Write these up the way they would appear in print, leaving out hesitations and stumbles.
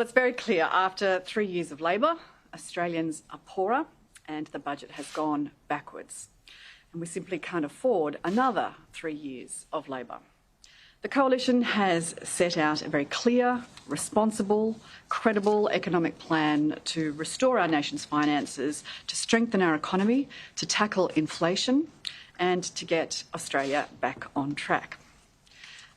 It's very clear after 3 years of Labor, Australians are poorer and the budget has gone backwards. And we simply can't afford another 3 years of Labor. The Coalition has set out a very clear, responsible, credible economic plan to restore our nation's finances, to strengthen our economy, to tackle inflation and to get Australia back on track.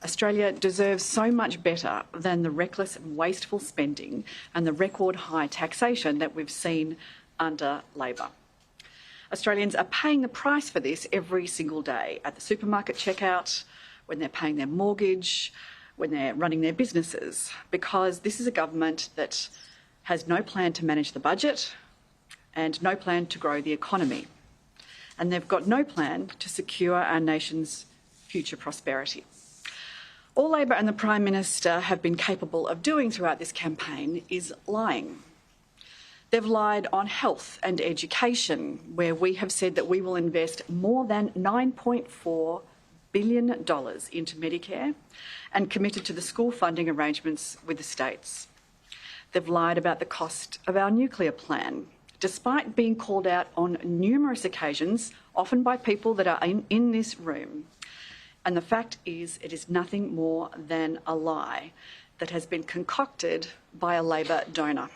Australia deserves so much better than the reckless and wasteful spending and the record high taxation that we've seen under Labor. Australians are paying the price for this every single day at the supermarket checkout, when they're paying their mortgage, when they're running their businesses, because this is a government that has no plan to manage the budget and no plan to grow the economy. And they've got no plan to secure our nation's future prosperity. All Labor and the Prime Minister have been capable of doing throughout this campaign is lying. They've lied on health and education, where we have said that we will invest more than $9.4 billion into Medicare and committed to the school funding arrangements with the states. They've lied about the cost of our nuclear plan, despite being called out on numerous occasions, often by people that are in this room. And the fact is, it is nothing more than a lie that has been concocted by a Labor donor.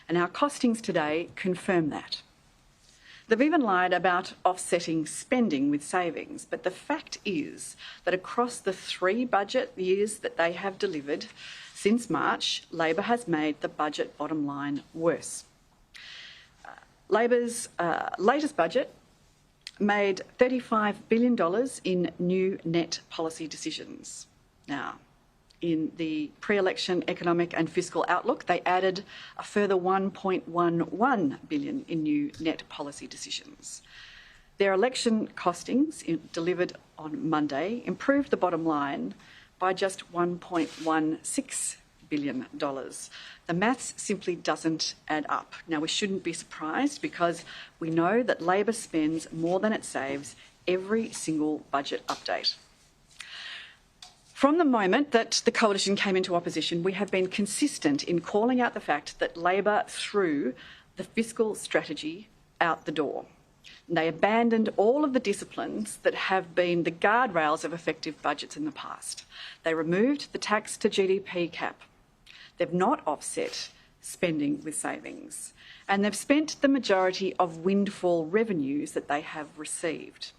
And our costings today confirm that. They've even lied about offsetting spending with savings, but the fact is that across the 3 budget years that they have delivered since March, Labor has made the budget bottom line worse. Labor's latest budget made $35 billion in new net policy decisions. Now, in the pre-election economic and fiscal outlook, they added a further $1.11 billion in new net policy decisions. Their election costings delivered on Monday improved the bottom line by just $1.16 billion. The maths simply doesn't add up. Now, we shouldn't be surprised because we know that Labor spends more than it saves every single budget update. From the moment that the Coalition came into opposition, we have been consistent in calling out the fact that Labor threw the fiscal strategy out the door. They abandoned all of the disciplines that have been the guardrails of effective budgets in the past. They removed the tax to GDP cap. They've not offset spending with savings. And they've spent the majority of windfall revenues that they have received.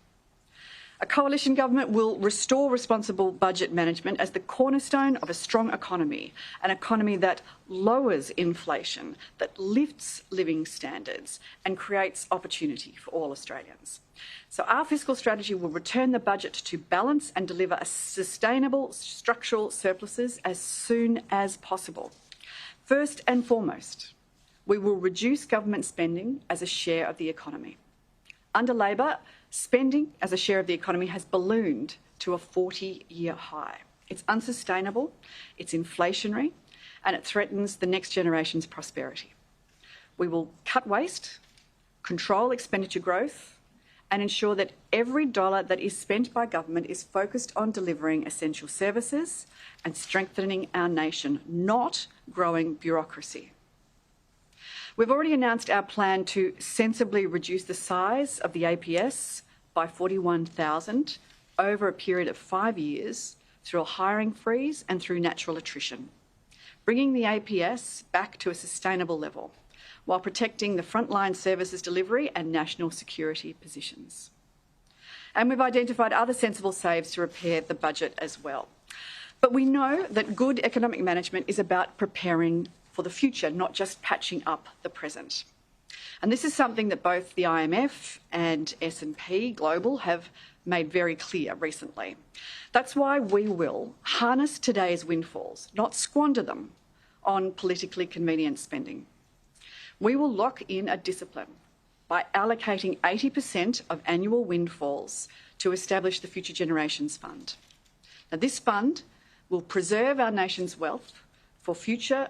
A coalition government will restore responsible budget management as the cornerstone of a strong economy, an economy that lowers inflation, that lifts living standards and creates opportunity for all Australians. So our fiscal strategy will return the budget to balance and deliver a sustainable structural surpluses as soon as possible. First and foremost, we will reduce government spending as a share of the economy. Under Labor, spending as a share of the economy has ballooned to a 40-year high. It's unsustainable, it's inflationary, and it threatens the next generation's prosperity. We will cut waste, control expenditure growth, and ensure that every dollar that is spent by government is focused on delivering essential services and strengthening our nation, not growing bureaucracy. We've already announced our plan to sensibly reduce the size of the APS by 41,000 over a period of 5 years through a hiring freeze and through natural attrition, bringing the APS back to a sustainable level while protecting the frontline services delivery and national security positions. And we've identified other sensible saves to repair the budget as well. But we know that good economic management is about preparing for the future, not just patching up the present. And this is something that both the IMF and S&P Global have made very clear recently. That's why we will harness today's windfalls, not squander them on politically convenient spending. We will lock in a discipline by allocating 80% of annual windfalls to establish the Future Generations Fund. Now, this fund will preserve our nation's wealth for future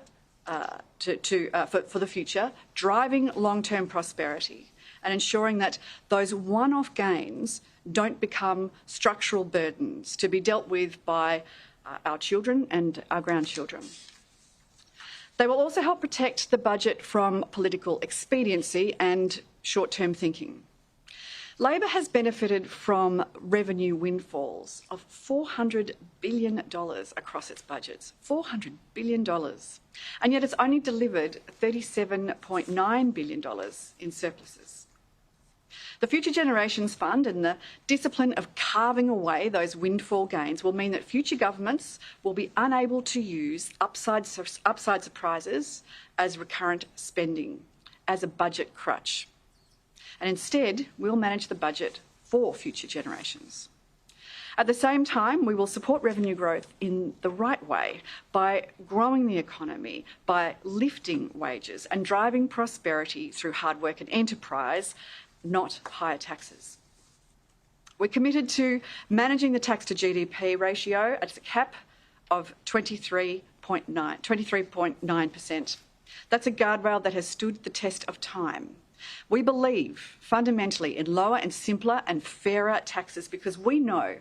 for the future, driving long-term prosperity and ensuring that those one-off gains don't become structural burdens to be dealt with by our children and our grandchildren. They will also help protect the budget from political expediency and short-term thinking. Labor has benefited from revenue windfalls of $400 billion across its budgets, $400 billion. And yet it's only delivered $37.9 billion in surpluses. The Future Generations Fund and the discipline of carving away those windfall gains will mean that future governments will be unable to use upside surprises as recurrent spending, as a budget crutch. And instead, we'll manage the budget for future generations. At the same time, we will support revenue growth in the right way by growing the economy, by lifting wages and driving prosperity through hard work and enterprise, not higher taxes. We're committed to managing the tax to GDP ratio at a cap of 23.9%. That's a guardrail that has stood the test of time. We believe fundamentally in lower and simpler and fairer taxes because we know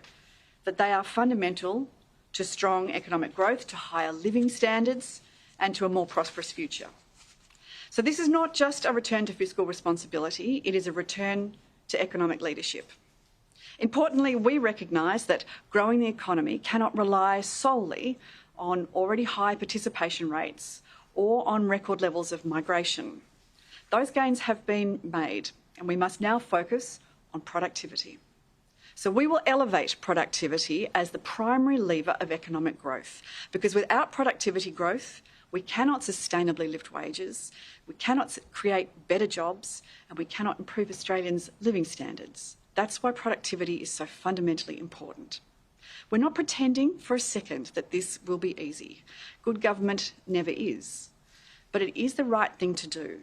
that they are fundamental to strong economic growth, to higher living standards and to a more prosperous future. So this is not just a return to fiscal responsibility, it is a return to economic leadership. Importantly, we recognise that growing the economy cannot rely solely on already high participation rates or on record levels of migration. Those gains have been made and we must now focus on productivity. So we will elevate productivity as the primary lever of economic growth because without productivity growth, we cannot sustainably lift wages, we cannot create better jobs and we cannot improve Australians' living standards. That's why productivity is so fundamentally important. We're not pretending for a second that this will be easy. Good government never is. But it is the right thing to do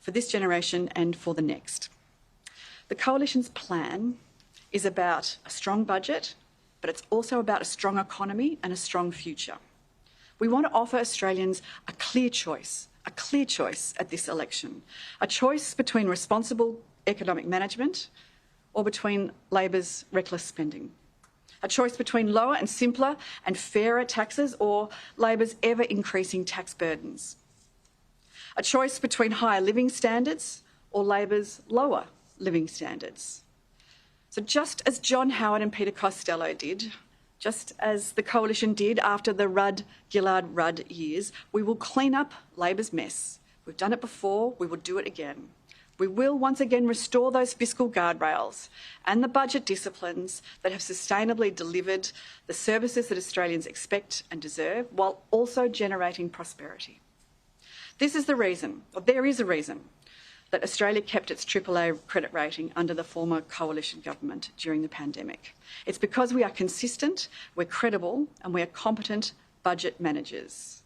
for this generation and for the next. The Coalition's plan is about a strong budget, but it's also about a strong economy and a strong future. We want to offer Australians a clear choice at this election, a choice between responsible economic management or between Labor's reckless spending, a choice between lower and simpler and fairer taxes or Labor's ever-increasing tax burdens, a choice between higher living standards or Labor's lower living standards. So just as John Howard and Peter Costello did, just as the Coalition did after the Rudd-Gillard-Rudd years, we will clean up Labor's mess. We've done it before, we will do it again. We will once again restore those fiscal guardrails and the budget disciplines that have sustainably delivered the services that Australians expect and deserve while also generating prosperity. This is the reason, or there is a reason, that Australia kept its AAA credit rating under the former Coalition government during the pandemic. It's because we are consistent, we're credible, and we are competent budget managers.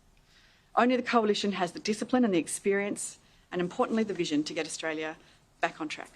Only the Coalition has the discipline and the experience, and importantly, the vision to get Australia back on track.